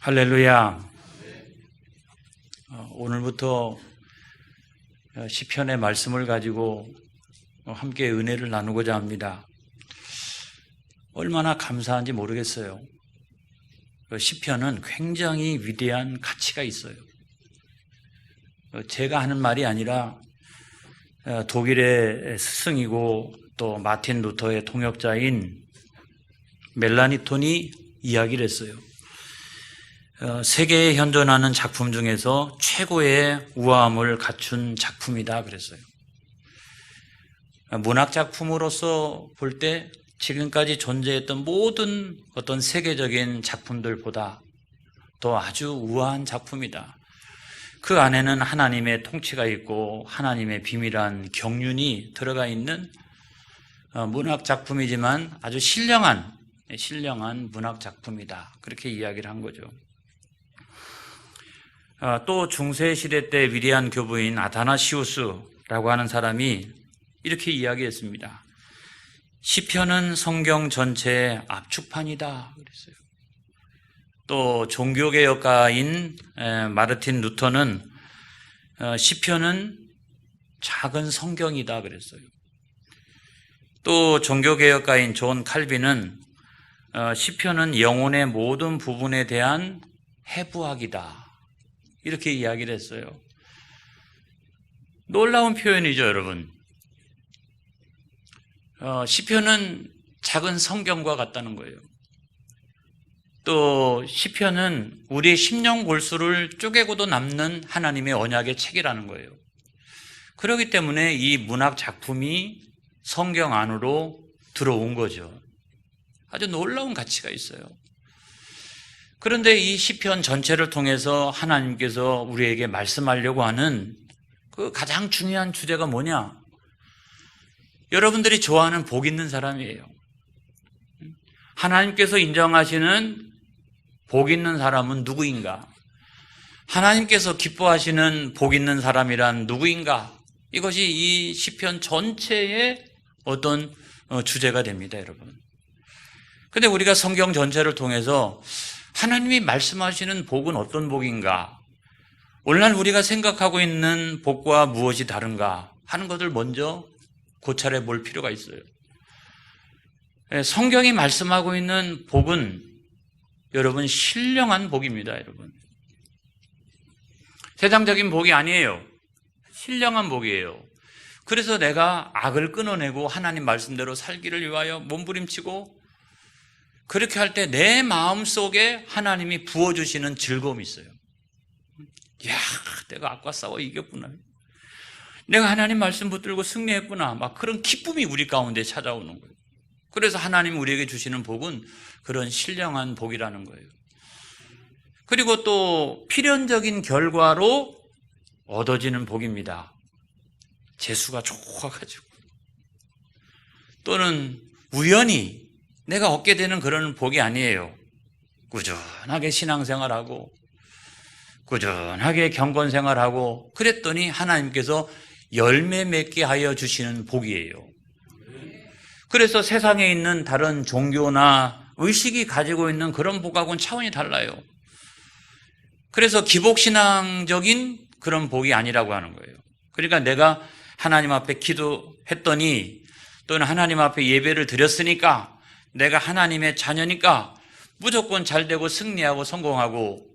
할렐루야. 오늘부터 시편의 말씀을 가지고 함께 은혜를 나누고자 합니다. 얼마나 감사한지 모르겠어요. 시편은 굉장히 위대한 가치가 있어요. 제가 하는 말이 아니라 독일의 스승이고 또 마틴 루터의 통역자인 멜라니 톤이 이야기를 했어요. 세계에 현존하는 작품 중에서 최고의 우아함을 갖춘 작품이다 그랬어요. 문학 작품으로서 볼 때 지금까지 존재했던 모든 어떤 세계적인 작품들보다 더 아주 우아한 작품이다. 그 안에는 하나님의 통치가 있고 하나님의 비밀한 경륜이 들어가 있는 문학 작품이지만 아주 신령한 문학 작품이다. 그렇게 이야기를 한 거죠. 또 중세시대 때 위대한 교부인 아다나시우스라고 하는 사람이 이렇게 이야기했습니다. 시편은 성경 전체의 압축판이다 그랬어요. 또 종교개혁가인 마르틴 루터는 시편은 작은 성경이다 그랬어요. 또 종교개혁가인 존 칼빈은 시편은 영혼의 모든 부분에 대한 해부학이다. 이렇게 이야기를 했어요. 놀라운 표현이죠, 여러분. 시편은 작은 성경과 같다는 거예요. 또 시편은 우리의 심령 골수를 쪼개고도 남는 하나님의 언약의 책이라는 거예요. 그렇기 때문에 이 문학 작품이 성경 안으로 들어온 거죠. 아주 놀라운 가치가 있어요. 그런데 이 시편 전체를 통해서 하나님께서 우리에게 말씀하려고 하는 그 가장 중요한 주제가 뭐냐? 여러분들이 좋아하는 복 있는 사람이에요. 하나님께서 인정하시는 복 있는 사람은 누구인가? 하나님께서 기뻐하시는 복 있는 사람이란 누구인가? 이것이 이 시편 전체의 어떤 주제가 됩니다, 여러분. 근데 우리가 성경 전체를 통해서 하나님이 말씀하시는 복은 어떤 복인가? 오늘날 우리가 생각하고 있는 복과 무엇이 다른가 하는 것을 먼저 고찰해 볼 필요가 있어요. 성경이 말씀하고 있는 복은 여러분 신령한 복입니다, 여러분. 세상적인 복이 아니에요. 신령한 복이에요. 그래서 내가 악을 끊어내고 하나님 말씀대로 살기를 위하여 몸부림치고 그렇게 할 때 내 마음속에 하나님이 부어주시는 즐거움이 있어요. 야, 내가 악과 싸워 이겼구나. 내가 하나님 말씀 붙들고 승리했구나. 막 그런 기쁨이 우리 가운데 찾아오는 거예요. 그래서 하나님 우리에게 주시는 복은 그런 신령한 복이라는 거예요. 그리고 또 필연적인 결과로 얻어지는 복입니다. 재수가 좋아가지고 또는 우연히 내가 얻게 되는 그런 복이 아니에요. 꾸준하게 신앙생활하고 꾸준하게 경건생활하고 그랬더니 하나님께서 열매 맺게 하여 주시는 복이에요. 그래서 세상에 있는 다른 종교나 의식이 가지고 있는 그런 복하고는 차원이 달라요. 그래서 기복신앙적인 그런 복이 아니라고 하는 거예요. 그러니까 내가 하나님 앞에 기도했더니 또는 하나님 앞에 예배를 드렸으니까 내가 하나님의 자녀니까 무조건 잘되고 승리하고 성공하고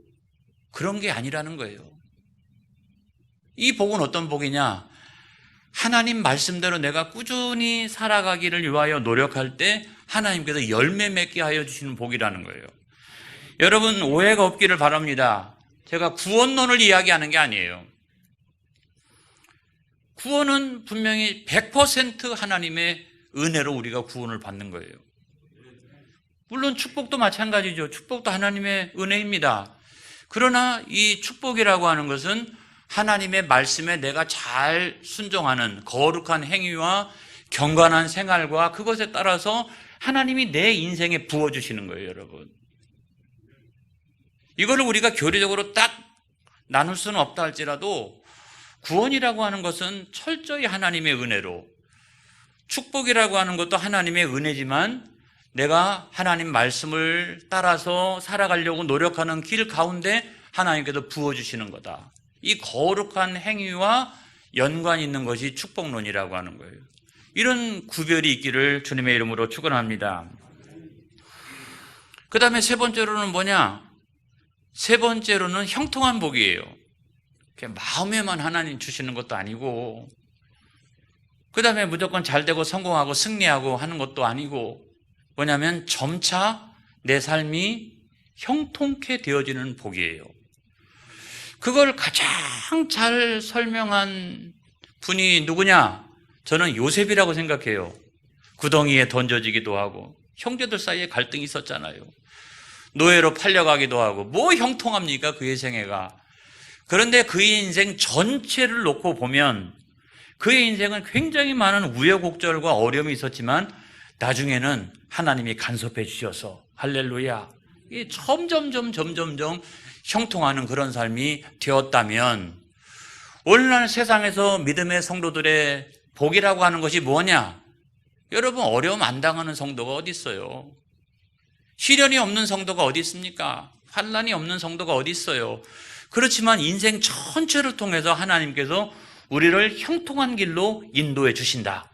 그런 게 아니라는 거예요. 이 복은 어떤 복이냐? 하나님 말씀대로 내가 꾸준히 살아가기를 위하여 노력할 때 하나님께서 열매 맺게 하여 주시는 복이라는 거예요. 여러분 오해가 없기를 바랍니다. 제가 구원론을 이야기하는 게 아니에요. 구원은 분명히 100% 하나님의 은혜로 우리가 구원을 받는 거예요. 물론 축복도 마찬가지죠. 축복도 하나님의 은혜입니다. 그러나 이 축복이라고 하는 것은 하나님의 말씀에 내가 잘 순종하는 거룩한 행위와 경건한 생활과 그것에 따라서 하나님이 내 인생에 부어주시는 거예요, 여러분. 이거를 우리가 교리적으로 딱 나눌 수는 없다 할지라도 구원이라고 하는 것은 철저히 하나님의 은혜로 축복이라고 하는 것도 하나님의 은혜지만 내가 하나님 말씀을 따라서 살아가려고 노력하는 길 가운데 하나님께서 부어주시는 거다. 이 거룩한 행위와 연관이 있는 것이 축복론이라고 하는 거예요. 이런 구별이 있기를 주님의 이름으로 축원합니다. 그 다음에 세 번째로는 뭐냐? 세 번째로는 형통한 복이에요. 마음에만 하나님 주시는 것도 아니고, 그 다음에 무조건 잘되고 성공하고 승리하고 하는 것도 아니고, 뭐냐면 점차 내 삶이 형통케 되어지는 복이에요. 그걸 가장 잘 설명한 분이 누구냐? 저는 요셉이라고 생각해요. 구덩이에 던져지기도 하고, 형제들 사이에 갈등이 있었잖아요. 노예로 팔려가기도 하고, 뭐 형통합니까? 그의 생애가. 그런데 그의 인생 전체를 놓고 보면 그의 인생은 굉장히 많은 우여곡절과 어려움이 있었지만 나중에는 하나님이 간섭해 주셔서 할렐루야, 점점점 형통하는 그런 삶이 되었다면, 오늘날 세상에서 믿음의 성도들의 복이라고 하는 것이 뭐냐? 여러분, 어려움 안 당하는 성도가 어디 있어요? 시련이 없는 성도가 어디 있습니까? 환난이 없는 성도가 어디 있어요? 그렇지만 인생 전체를 통해서 하나님께서 우리를 형통한 길로 인도해 주신다.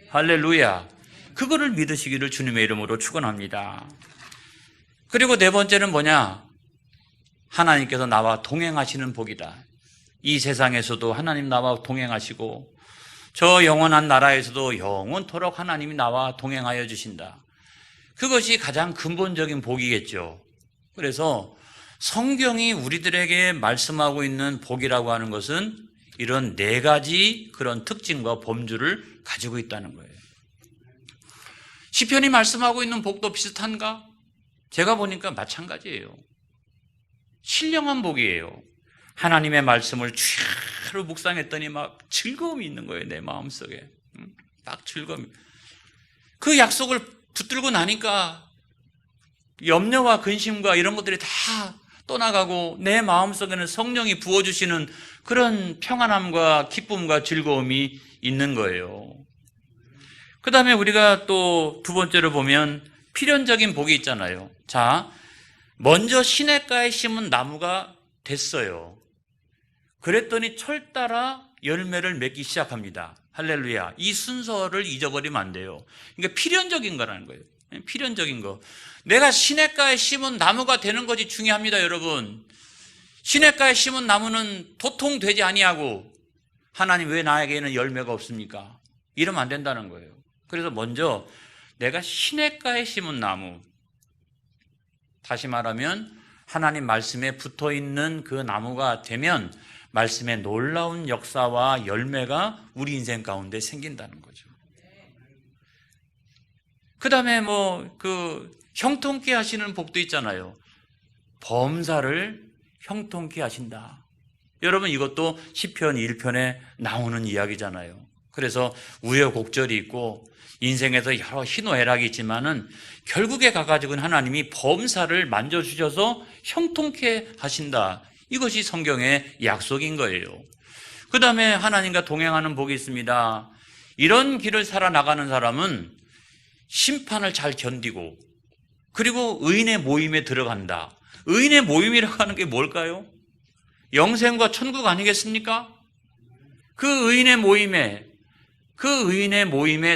할렐루야. 그거를 믿으시기를 주님의 이름으로 축원합니다. 그리고 네 번째는 뭐냐? 하나님께서 나와 동행하시는 복이다. 이 세상에서도 하나님 나와 동행하시고 저 영원한 나라에서도 영원토록 하나님이 나와 동행하여 주신다. 그것이 가장 근본적인 복이겠죠. 그래서 성경이 우리들에게 말씀하고 있는 복이라고 하는 것은 이런 네 가지 그런 특징과 범주를 가지고 있다는 거예요. 시편이 말씀하고 있는 복도 비슷한가? 제가 보니까 마찬가지예요. 신령한 복이에요. 하나님의 말씀을 주야로 묵상했더니 막 즐거움이 있는 거예요. 내 마음속에 막 즐거움이. 그 약속을 붙들고 나니까 염려와 근심과 이런 것들이 다 떠나가고 내 마음속에는 성령이 부어주시는 그런 평안함과 기쁨과 즐거움이 있는 거예요. 그 다음에 우리가 또 두 번째로 보면 필연적인 복이 있잖아요. 자, 먼저 시냇가에 심은 나무가 됐어요. 그랬더니 철 따라 열매를 맺기 시작합니다. 할렐루야. 이 순서를 잊어버리면 안 돼요. 그러니까 필연적인 거라는 거예요. 필연적인 거. 내가 시냇가에 심은 나무가 되는 것이 중요합니다, 여러분. 시냇가에 심은 나무는 도통 되지 아니하고 하나님 왜 나에게는 열매가 없습니까? 이러면 안 된다는 거예요. 그래서 먼저 내가 시냇가에 심은 나무, 다시 말하면 하나님 말씀에 붙어있는 그 나무가 되면 말씀의 놀라운 역사와 열매가 우리 인생 가운데 생긴다는 거죠. 그 다음에 형통케 하시는 복도 있잖아요. 범사를 형통케 하신다. 여러분, 이것도 시편 1편에 나오는 이야기잖아요. 그래서 우여곡절이 있고 인생에서 여러 희노애락이 있지만은 결국에 가가지고는 하나님이 범사를 만져주셔서 형통케 하신다. 이것이 성경의 약속인 거예요. 그 다음에 하나님과 동행하는 복이 있습니다. 이런 길을 살아나가는 사람은 심판을 잘 견디고 그리고 의인의 모임에 들어간다. 의인의 모임이라고 하는 게 뭘까요? 영생과 천국 아니겠습니까? 그 의인의 모임에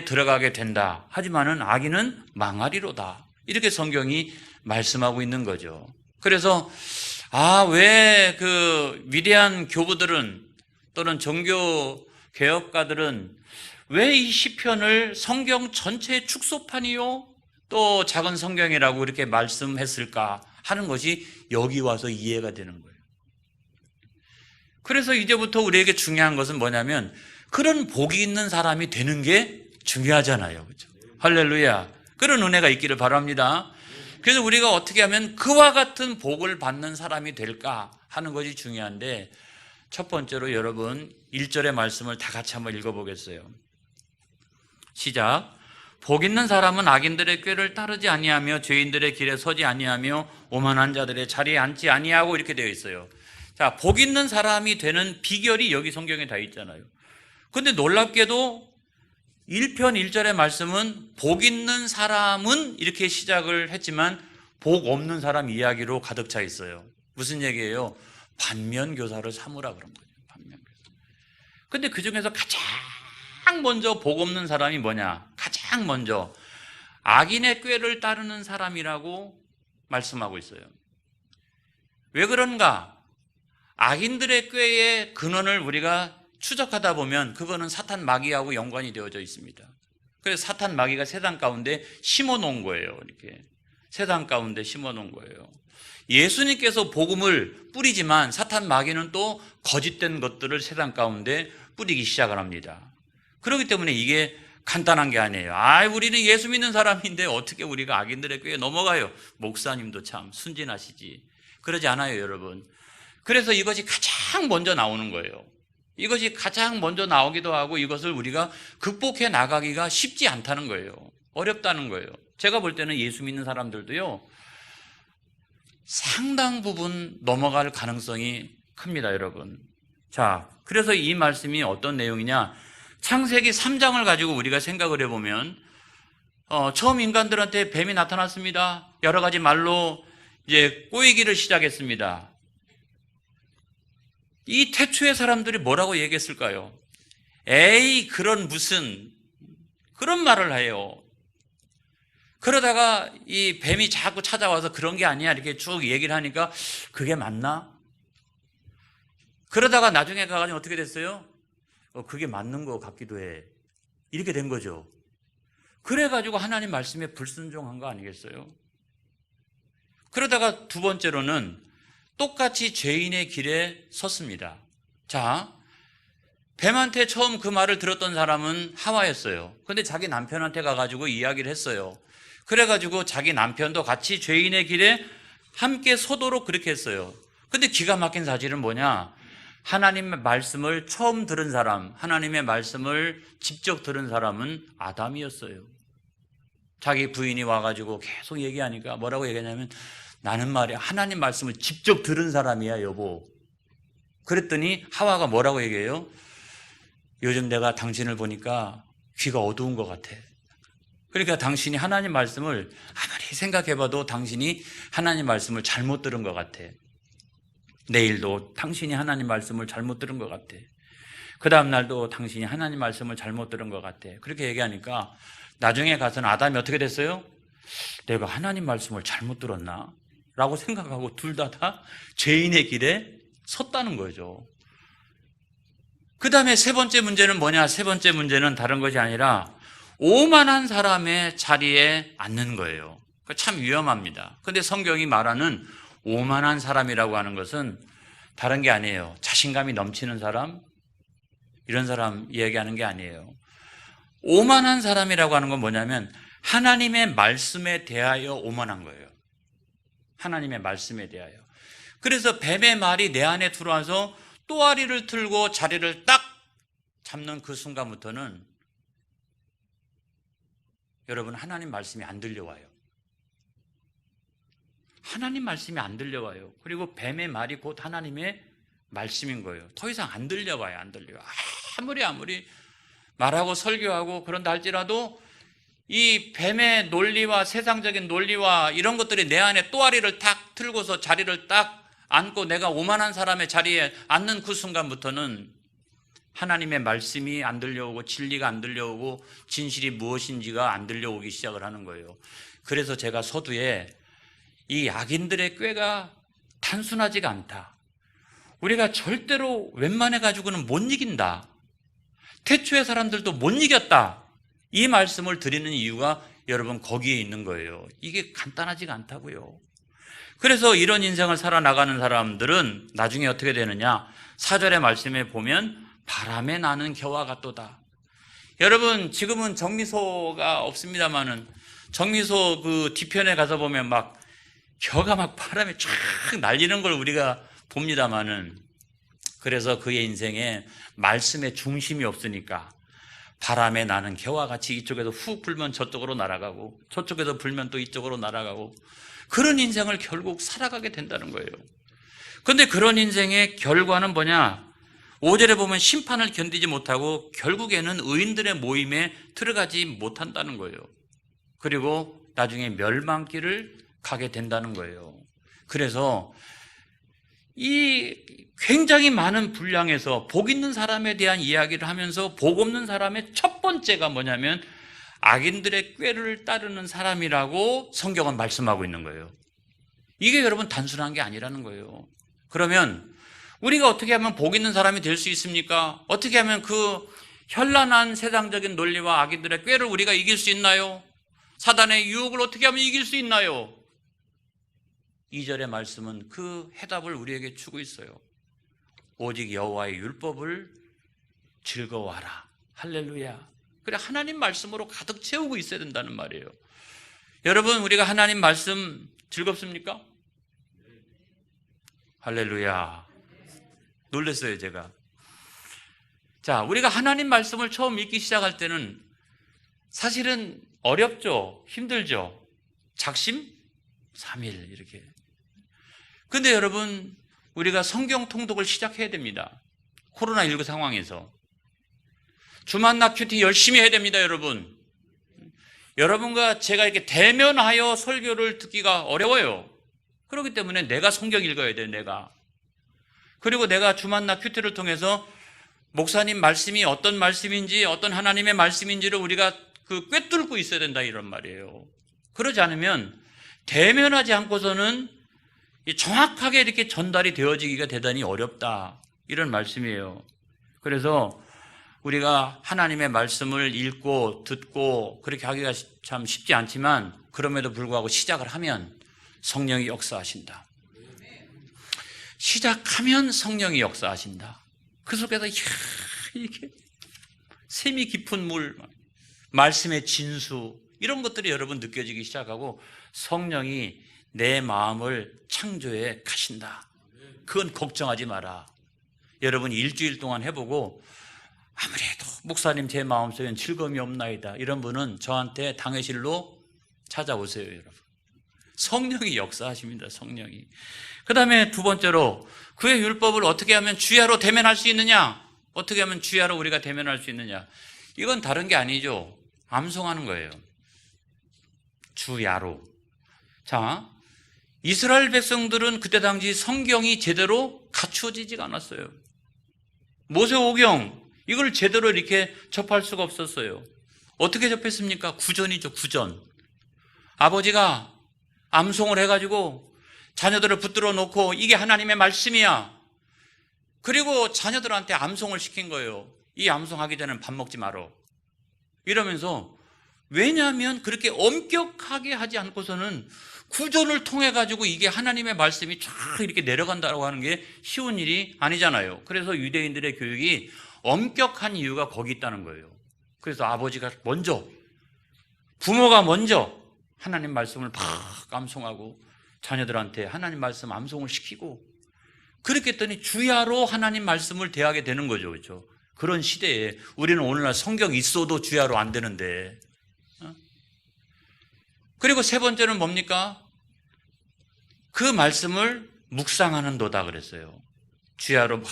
들어가게 된다. 하지만은 악인은 망하리로다. 이렇게 성경이 말씀하고 있는 거죠. 그래서 왜 그 위대한 교부들은 또는 종교 개혁가들은 왜 이 시편을 성경 전체의 축소판이요 또 작은 성경이라고 이렇게 말씀했을까 하는 것이 여기 와서 이해가 되는 거예요. 그래서 이제부터 우리에게 중요한 것은 뭐냐면 그런 복이 있는 사람이 되는 게 중요하잖아요. 그렇죠? 할렐루야. 그런 은혜가 있기를 바랍니다. 그래서 우리가 어떻게 하면 그와 같은 복을 받는 사람이 될까 하는 것이 중요한데, 첫 번째로 여러분 1절의 말씀을 다 같이 한번 읽어보겠어요. 시작. 복 있는 사람은 악인들의 꾀를 따르지 아니하며 죄인들의 길에 서지 아니하며 오만한 자들의 자리에 앉지 아니하고 이렇게 되어 있어요. 자, 복 있는 사람이 되는 비결이 여기 성경에 다 있잖아요. 근데 놀랍게도 1편 1절의 말씀은 복 있는 사람은 이렇게 시작을 했지만 복 없는 사람 이야기로 가득 차 있어요. 무슨 얘기예요? 반면교사를 삼으라 그런 거죠. 반면교사. 근데 그 중에서 가장 먼저 복 없는 사람이 뭐냐? 가장 먼저 악인의 꾀를 따르는 사람이라고 말씀하고 있어요. 왜 그런가? 악인들의 꾀의 근원을 우리가 추적하다 보면 그거는 사탄 마귀하고 연관이 되어져 있습니다. 그래서 사탄 마귀가 세상 가운데 심어 놓은 거예요. 이렇게 세상 가운데 심어 놓은 거예요. 예수님께서 복음을 뿌리지만 사탄 마귀는 또 거짓된 것들을 세상 가운데 뿌리기 시작을 합니다. 그렇기 때문에 이게 간단한 게 아니에요. 우리는 예수 믿는 사람인데 어떻게 우리가 악인들의 꾀에 넘어가요? 목사님도 참 순진하시지. 그러지 않아요, 여러분. 그래서 이것이 가장 먼저 나오는 거예요. 이것이 가장 먼저 나오기도 하고 이것을 우리가 극복해 나가기가 쉽지 않다는 거예요. 어렵다는 거예요. 제가 볼 때는 예수 믿는 사람들도요, 상당 부분 넘어갈 가능성이 큽니다, 여러분. 자, 그래서 이 말씀이 어떤 내용이냐? 창세기 3장을 가지고 우리가 생각을 해보면, 처음 인간들한테 뱀이 나타났습니다. 여러 가지 말로 이제 꼬이기를 시작했습니다. 이 태초의 사람들이 뭐라고 얘기했을까요? 에이, 그런 말을 해요. 그러다가 이 뱀이 자꾸 찾아와서 그런 게 아니야 이렇게 쭉 얘기를 하니까 그게 맞나? 그러다가 나중에 가가지고 어떻게 됐어요? 그게 맞는 것 같기도 해. 이렇게 된 거죠. 그래가지고 하나님 말씀에 불순종한 거 아니겠어요? 그러다가 두 번째로는 똑같이 죄인의 길에 섰습니다. 자, 뱀한테 처음 그 말을 들었던 사람은 하와였어요. 근데 자기 남편한테 가가지고 이야기를 했어요. 그래가지고 자기 남편도 같이 죄인의 길에 함께 서도록 그렇게 했어요. 근데 기가 막힌 사실은 뭐냐? 하나님의 말씀을 처음 들은 사람, 하나님의 말씀을 직접 들은 사람은 아담이었어요. 자기 부인이 와가지고 계속 얘기하니까 뭐라고 얘기하냐면, 나는 말이야 하나님 말씀을 직접 들은 사람이야 여보. 그랬더니 하와가 뭐라고 얘기해요? 요즘 내가 당신을 보니까 귀가 어두운 것 같아. 그러니까 당신이 하나님 말씀을 아무리 생각해봐도 당신이 하나님 말씀을 잘못 들은 것 같아. 내일도 당신이 하나님 말씀을 잘못 들은 것 같아. 그 다음 날도 당신이 하나님 말씀을 잘못 들은 것 같아. 그렇게 얘기하니까 나중에 가서는 아담이 어떻게 됐어요? 내가 하나님 말씀을 잘못 들었나? 라고 생각하고 둘 다 죄인의 길에 섰다는 거죠. 그 다음에 세 번째 문제는 뭐냐? 세 번째 문제는 다른 것이 아니라 오만한 사람의 자리에 앉는 거예요. 참 위험합니다. 근데 성경이 말하는 오만한 사람이라고 하는 것은 다른 게 아니에요. 자신감이 넘치는 사람, 이런 사람 이야기하는 게 아니에요. 오만한 사람이라고 하는 건 뭐냐면 하나님의 말씀에 대하여 오만한 거예요. 하나님의 말씀에 대하여. 그래서 뱀의 말이 내 안에 들어와서 또아리를 틀고 자리를 딱 잡는 그 순간부터는 여러분 하나님 말씀이 안 들려와요. 하나님 말씀이 안 들려와요. 그리고 뱀의 말이 곧 하나님의 말씀인 거예요. 더 이상 안 들려와요. 안 들려요. 아무리 말하고 설교하고 그런다 할지라도 이 뱀의 논리와 세상적인 논리와 이런 것들이 내 안에 또아리를 탁 틀고서 자리를 딱 앉고 내가 오만한 사람의 자리에 앉는 그 순간부터는 하나님의 말씀이 안 들려오고 진리가 안 들려오고 진실이 무엇인지가 안 들려오기 시작을 하는 거예요. 그래서 제가 서두에 이 악인들의 꾀가 단순하지가 않다. 우리가 절대로 웬만해 가지고는 못 이긴다. 태초의 사람들도 못 이겼다. 이 말씀을 드리는 이유가 여러분 거기에 있는 거예요. 이게 간단하지가 않다고요. 그래서 이런 인생을 살아나가는 사람들은 나중에 어떻게 되느냐? 4절의 말씀에 보면 바람에 나는 겨와 같도다. 여러분 지금은 정미소가 없습니다만은 정미소 그 뒤편에 가서 보면 막 겨가 막 바람에 쫙 날리는 걸 우리가 봅니다만은, 그래서 그의 인생에 말씀의 중심이 없으니까 바람에 나는 겨와 같이 이쪽에서 훅 불면 저쪽으로 날아가고 저쪽에서 불면 또 이쪽으로 날아가고 그런 인생을 결국 살아가게 된다는 거예요. 그런데 그런 인생의 결과는 뭐냐? 5절에 보면 심판을 견디지 못하고 결국에는 의인들의 모임에 들어가지 못한다는 거예요. 그리고 나중에 멸망길을 가게 된다는 거예요. 그래서 이 굉장히 많은 분량에서 복 있는 사람에 대한 이야기를 하면서 복 없는 사람의 첫 번째가 뭐냐면 악인들의 꾀를 따르는 사람이라고 성경은 말씀하고 있는 거예요. 이게 여러분 단순한 게 아니라는 거예요. 그러면 우리가 어떻게 하면 복 있는 사람이 될 수 있습니까? 어떻게 하면 그 현란한 세상적인 논리와 악인들의 꾀를 우리가 이길 수 있나요? 사단의 유혹을 어떻게 하면 이길 수 있나요? 2절의 말씀은 그 해답을 우리에게 주고 있어요. 오직 여호와의 율법을 즐거워하라. 할렐루야. 그래, 하나님 말씀으로 가득 채우고 있어야 된다는 말이에요. 여러분, 우리가 하나님 말씀 즐겁습니까? 할렐루야. 놀랐어요, 제가. 자, 우리가 하나님 말씀을 처음 읽기 시작할 때는 사실은 어렵죠. 힘들죠. 작심? 3일 이렇게. 근데 여러분, 우리가 성경 통독을 시작해야 됩니다. 코로나19 상황에서. 주만나 큐티 열심히 해야 됩니다, 여러분. 여러분과 제가 이렇게 대면하여 설교를 듣기가 어려워요. 그렇기 때문에 내가 성경 읽어야 돼요, 내가. 그리고 내가 주만나 큐티를 통해서 목사님 말씀이 어떤 말씀인지, 어떤 하나님의 말씀인지를 우리가 꿰뚫고 있어야 된다, 이런 말이에요. 그러지 않으면 대면하지 않고서는 정확하게 이렇게 전달이 되어지기가 대단히 어렵다, 이런 말씀이에요. 그래서 우리가 하나님의 말씀을 읽고 듣고 그렇게 하기가 참 쉽지 않지만 그럼에도 불구하고 시작을 하면 성령이 역사하신다. 시작하면 성령이 역사하신다. 그 속에서 이렇게 샘이 깊은 물, 말씀의 진수, 이런 것들이 여러분 느껴지기 시작하고 성령이 내 마음을 창조해 가신다. 그건 걱정하지 마라. 여러분 일주일 동안 해보고 아무래도 목사님 제 마음속엔 즐거움이 없나이다, 이런 분은 저한테 당회실로 찾아오세요, 여러분. 성령이 역사하십니다, 성령이. 그 다음에 두 번째로 그의 율법을 어떻게 하면 주야로 대면할 수 있느냐? 어떻게 하면 주야로 우리가 대면할 수 있느냐? 이건 다른 게 아니죠. 암송하는 거예요. 주야로. 자, 이스라엘 백성들은 그때 당시 성경이 제대로 갖추어지지가 않았어요. 모세오경, 이걸 제대로 이렇게 접할 수가 없었어요. 어떻게 접했습니까? 구전이죠, 구전. 아버지가 암송을 해가지고 자녀들을 붙들어 놓고 이게 하나님의 말씀이야. 그리고 자녀들한테 암송을 시킨 거예요. 이 암송하기 전에는 밥 먹지 마라. 이러면서, 왜냐하면 그렇게 엄격하게 하지 않고서는 구전을 통해 가지고 이게 하나님의 말씀이 쫙 이렇게 내려간다고 하는 게 쉬운 일이 아니잖아요. 그래서 유대인들의 교육이 엄격한 이유가 거기 있다는 거예요. 그래서 아버지가 먼저, 부모가 먼저 하나님 말씀을 팍 암송하고 자녀들한테 하나님 말씀 암송을 시키고, 그렇게 했더니 주야로 하나님 말씀을 대하게 되는 거죠. 그렇죠? 그런 시대에 우리는 오늘날 성경 있어도 주야로 안 되는데. 그리고 세 번째는 뭡니까? 그 말씀을 묵상하는도다 그랬어요. 주야로 막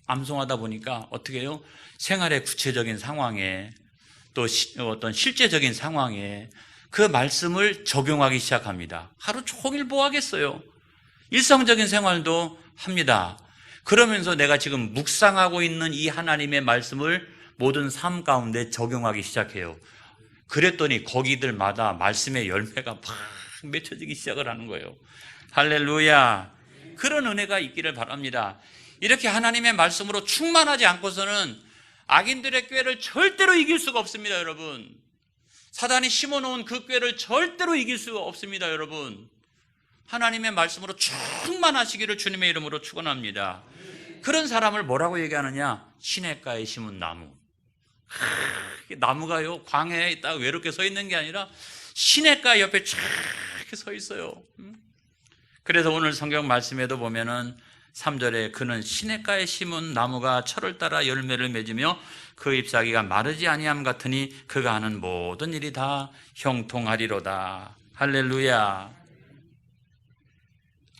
암송하다 보니까 어떻게 해요? 생활의 구체적인 상황에, 또 어떤 실제적인 상황에 그 말씀을 적용하기 시작합니다. 하루 종일 뭐 하겠어요? 일상적인 생활도 합니다. 그러면서 내가 지금 묵상하고 있는 이 하나님의 말씀을 모든 삶 가운데 적용하기 시작해요. 그랬더니 거기들마다 말씀의 열매가 막 맺혀지기 시작을 하는 거예요. 할렐루야. 그런 은혜가 있기를 바랍니다. 이렇게 하나님의 말씀으로 충만하지 않고서는 악인들의 꾀를 절대로 이길 수가 없습니다, 여러분. 사단이 심어놓은 그 꾀를 절대로 이길 수가 없습니다, 여러분. 하나님의 말씀으로 충만하시기를 주님의 이름으로 축원합니다. 그런 사람을 뭐라고 얘기하느냐? 시냇가에 심은 나무. 나무가요, 광야에 있다가 외롭게 서 있는 게 아니라 시냇가 옆에 쫙 이렇게 서 있어요. 그래서 오늘 성경 말씀에도 보면은 3절에 그는 시냇가에 심은 나무가 철을 따라 열매를 맺으며 그 잎사귀가 마르지 아니함 같으니 그가 하는 모든 일이 다 형통하리로다. 할렐루야.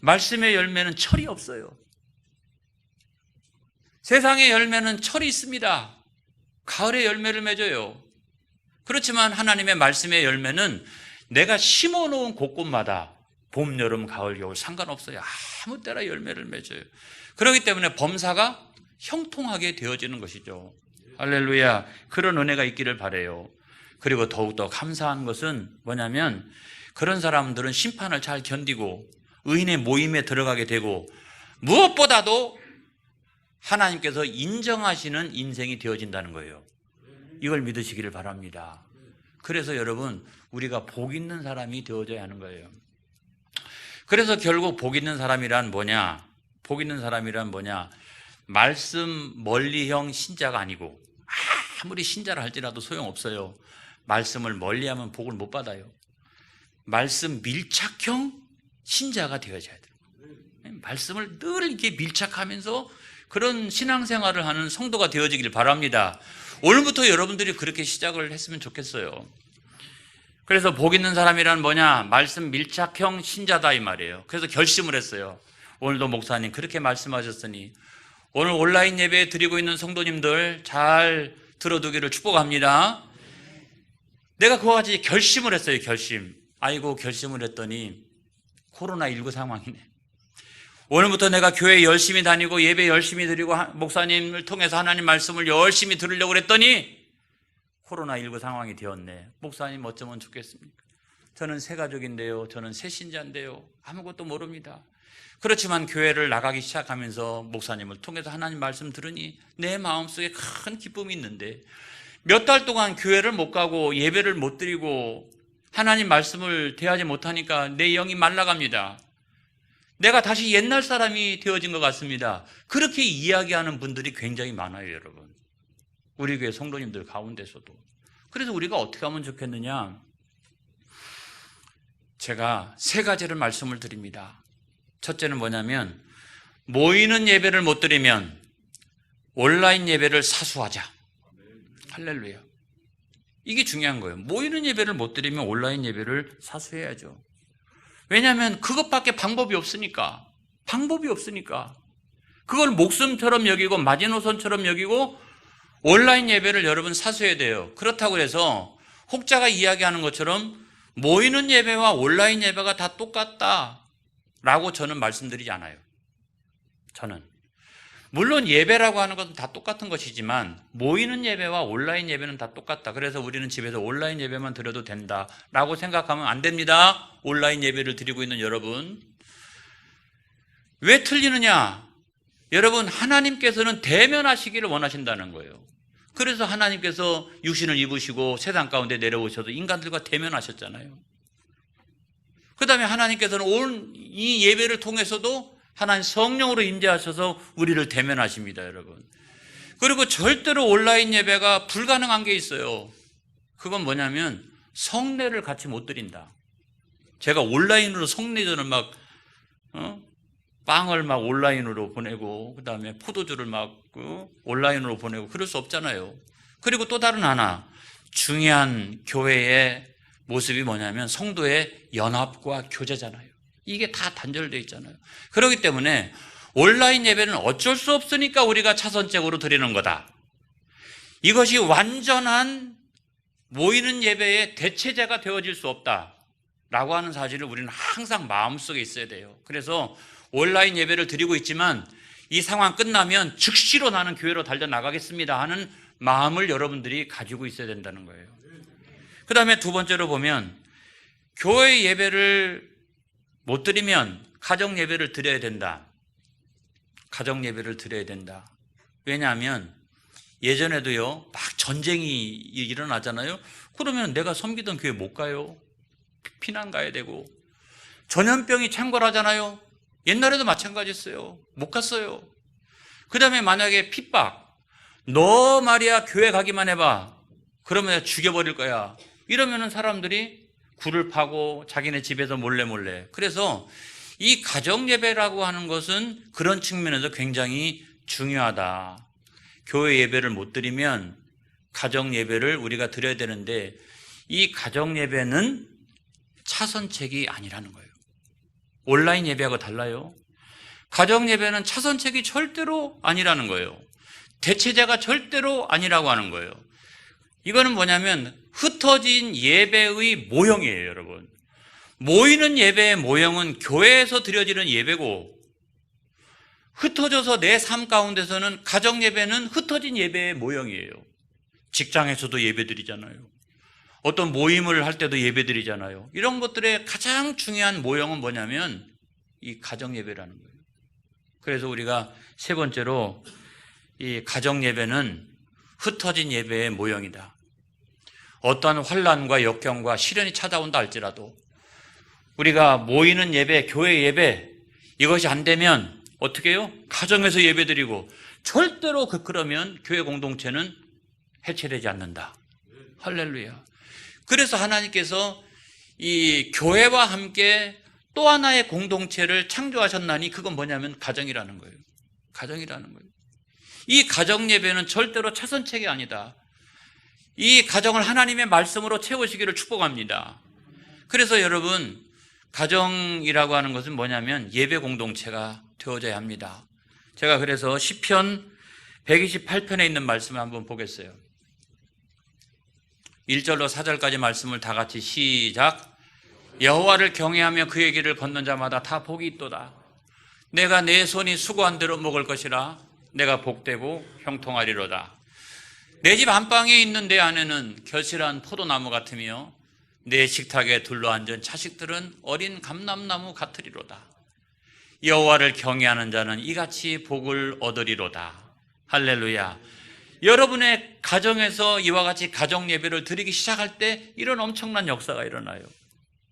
말씀의 열매는 철이 없어요. 세상의 열매는 철이 있습니다. 가을에 열매를 맺어요. 그렇지만 하나님의 말씀의 열매는 내가 심어놓은 곳곳마다 봄, 여름, 가을, 겨울 상관없어요. 아무 때나 열매를 맺어요. 그렇기 때문에 범사가 형통하게 되어지는 것이죠. 할렐루야. 그런 은혜가 있기를 바라요. 그리고 더욱더 감사한 것은 뭐냐면 그런 사람들은 심판을 잘 견디고 의인의 모임에 들어가게 되고 무엇보다도 하나님께서 인정하시는 인생이 되어진다는 거예요. 이걸 믿으시기를 바랍니다. 그래서 여러분, 우리가 복 있는 사람이 되어져야 하는 거예요. 그래서 결국 복 있는 사람이란 뭐냐? 복 있는 사람이란 뭐냐? 말씀 멀리형 신자가 아니고, 아무리 신자를 할지라도 소용없어요. 말씀을 멀리하면 복을 못 받아요. 말씀 밀착형 신자가 되어져야 돼요. 말씀을 늘 이렇게 밀착하면서 그런 신앙생활을 하는 성도가 되어지길 바랍니다. 오늘부터 여러분들이 그렇게 시작을 했으면 좋겠어요. 그래서 복 있는 사람이란 뭐냐? 말씀 밀착형 신자다 이 말이에요. 그래서 결심을 했어요. 오늘도 목사님 그렇게 말씀하셨으니 오늘 온라인 예배 드리고 있는 성도님들 잘 들어두기를 축복합니다. 내가 그와 같이 결심을 했어요. 결심. 아이고 결심을 했더니 코로나19 상황이네. 오늘부터 내가 교회 열심히 다니고 예배 열심히 드리고 목사님을 통해서 하나님 말씀을 열심히 들으려고 했더니 코로나19 상황이 되었네. 목사님 어쩌면 좋겠습니까? 저는 새 가족인데요. 저는 새 신자인데요. 아무것도 모릅니다. 그렇지만 교회를 나가기 시작하면서 목사님을 통해서 하나님 말씀 들으니 내 마음속에 큰 기쁨이 있는데 몇 달 동안 교회를 못 가고 예배를 못 드리고 하나님 말씀을 대하지 못하니까 내 영이 말라갑니다. 내가 다시 옛날 사람이 되어진 것 같습니다. 그렇게 이야기하는 분들이 굉장히 많아요, 여러분. 우리 교회 성도님들 가운데서도. 그래서 우리가 어떻게 하면 좋겠느냐? 제가 세 가지를 말씀을 드립니다. 첫째는 뭐냐면 모이는 예배를 못 드리면 온라인 예배를 사수하자. 할렐루야. 이게 중요한 거예요. 모이는 예배를 못 드리면 온라인 예배를 사수해야죠. 왜냐하면 그것밖에 방법이 없으니까. 그걸 목숨처럼 여기고 마지노선처럼 여기고 온라인 예배를 여러분 사수해야 돼요. 그렇다고 해서 혹자가 이야기하는 것처럼 모이는 예배와 온라인 예배가 다 똑같다라고 저는 말씀드리지 않아요. 저는 물론 예배라고 하는 것은 다 똑같은 것이지만 모이는 예배와 온라인 예배는 다 똑같다. 그래서 우리는 집에서 온라인 예배만 드려도 된다라고 생각하면 안 됩니다. 온라인 예배를 드리고 있는 여러분. 왜 틀리느냐? 여러분, 하나님께서는 대면하시기를 원하신다는 거예요. 그래서 하나님께서 육신을 입으시고 세상 가운데 내려오셔서 인간들과 대면하셨잖아요. 그 다음에 하나님께서는 온 이 예배를 통해서도 하나님 성령으로 임재하셔서 우리를 대면하십니다, 여러분. 그리고 절대로 온라인 예배가 불가능한 게 있어요. 그건 뭐냐면 성례를 같이 못 드린다. 제가 온라인으로 성례전을 막 빵을 막 온라인으로 보내고 그 다음에 포도주를 막 온라인으로 보내고 그럴 수 없잖아요. 그리고 또 다른 하나 중요한 교회의 모습이 뭐냐면 성도의 연합과 교제잖아요. 이게 다 단절되어 있잖아요. 그렇기 때문에 온라인 예배는 어쩔 수 없으니까 우리가 차선책으로 드리는 거다. 이것이 완전한 모이는 예배의 대체제가 되어질 수 없다라고 하는 사실을 우리는 항상 마음속에 있어야 돼요. 그래서 온라인 예배를 드리고 있지만 이 상황 끝나면 즉시로 나는 교회로 달려나가겠습니다 하는 마음을 여러분들이 가지고 있어야 된다는 거예요. 그 다음에 두 번째로 보면 교회 예배를 못 드리면 가정 예배를 드려야 된다. 가정 예배를 드려야 된다. 왜냐하면 예전에도요 막 전쟁이 일어나잖아요. 그러면 내가 섬기던 교회 못 가요. 피난 가야 되고 전염병이 창궐하잖아요. 옛날에도 마찬가지였어요. 못 갔어요. 그 다음에 만약에 핍박, 너 말이야 교회 가기만 해봐. 그러면 내가 죽여버릴 거야. 이러면은 사람들이 굴을 파고 자기네 집에서 몰래. 그래서 이 가정 예배라고 하는 것은 그런 측면에서 굉장히 중요하다. 교회 예배를 못 드리면 가정 예배를 우리가 드려야 되는데 이 가정 예배는 차선책이 아니라는 거예요. 온라인 예배하고 달라요. 가정 예배는 차선책이 절대로 아니라는 거예요. 대체제가 절대로 아니라고 하는 거예요. 이거는 뭐냐면 흩어진 예배의 모형이에요, 여러분. 모이는 예배의 모형은 교회에서 드려지는 예배고, 흩어져서 내 삶 가운데서는 가정 예배는 흩어진 예배의 모형이에요. 직장에서도 예배 드리잖아요. 어떤 모임을 할 때도 예배 드리잖아요. 이런 것들의 가장 중요한 모형은 뭐냐면 이 가정 예배라는 거예요. 그래서 우리가 세 번째로 이 가정 예배는 흩어진 예배의 모형이다. 어떠한 환난과 역경과 시련이 찾아온다 할지라도 우리가 모이는 예배, 교회 예배 이것이 안 되면 어떻게 해요? 가정에서 예배 드리고 절대로 그러면 교회 공동체는 해체되지 않는다. 할렐루야. 그래서 하나님께서 이 교회와 함께 또 하나의 공동체를 창조하셨나니 그건 뭐냐면 가정이라는 거예요. 가정이라는 거예요. 이 가정 예배는 절대로 차선책이 아니다. 이 가정을 하나님의 말씀으로 채우시기를 축복합니다. 그래서 여러분, 가정이라고 하는 것은 뭐냐면 예배 공동체가 되어져야 합니다. 제가 그래서 시편 128편에 있는 말씀을 한번 보겠어요. 1절로 4절까지 말씀을 다 같이 시작. 여호와를 경외하며 그의 길을 걷는 자마다 다 복이 있도다. 내가 내 손이 수고한 대로 먹을 것이라. 내가 복되고 형통하리로다. 내 집 안방에 있는 내 아내는 결실한 포도나무 같으며 내 식탁에 둘러앉은 자식들은 어린 감람나무 같으리로다. 여호와를 경외하는 자는 이같이 복을 얻으리로다. 할렐루야. 여러분의 가정에서 이와 같이 가정 예배를 드리기 시작할 때 이런 엄청난 역사가 일어나요.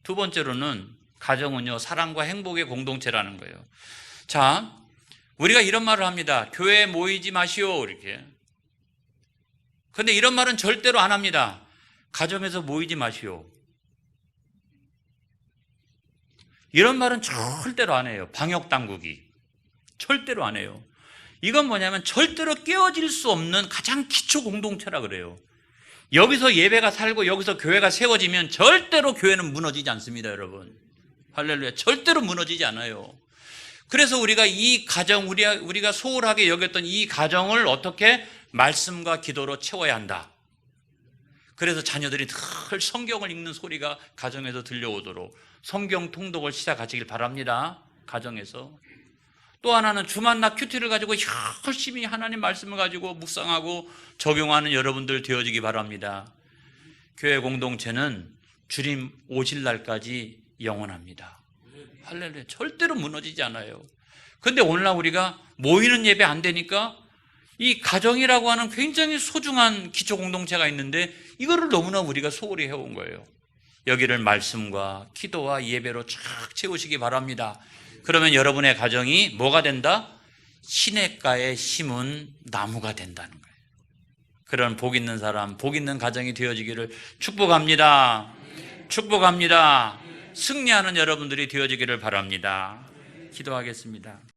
두 번째로는 가정은요, 사랑과 행복의 공동체라는 거예요. 자, 우리가 이런 말을 합니다. 교회에 모이지 마시오, 이렇게. 그런데 이런 말은 절대로 안 합니다. 가정에서 모이지 마시오. 이런 말은 절대로 안 해요. 방역당국이. 절대로 안 해요. 이건 뭐냐면 절대로 깨어질 수 없는 가장 기초 공동체라 그래요. 여기서 예배가 살고 여기서 교회가 세워지면 절대로 교회는 무너지지 않습니다, 여러분. 할렐루야. 절대로 무너지지 않아요. 그래서 우리가 이 가정, 우리가 소홀하게 여겼던 이 가정을 어떻게 말씀과 기도로 채워야 한다. 그래서 자녀들이 늘 성경을 읽는 소리가 가정에서 들려오도록 성경 통독을 시작하시길 바랍니다. 가정에서. 또 하나는 주만나 큐티를 가지고 열심히 하나님 말씀을 가지고 묵상하고 적용하는 여러분들 되어지기 바랍니다. 교회 공동체는 주님 오실 날까지 영원합니다. 할렐루야. 절대로 무너지지 않아요. 그런데 오늘날 우리가 모이는 예배 안 되니까 이 가정이라고 하는 굉장히 소중한 기초 공동체가 있는데 이거를 너무나 우리가 소홀히 해온 거예요. 여기를 말씀과 기도와 예배로 쫙 채우시기 바랍니다. 그러면 여러분의 가정이 뭐가 된다? 시냇가에 심은 나무가 된다는 거예요. 그런 복 있는 사람, 복 있는 가정이 되어지기를 축복합니다. 축복합니다. 승리하는 여러분들이 되어지기를 바랍니다. 기도하겠습니다.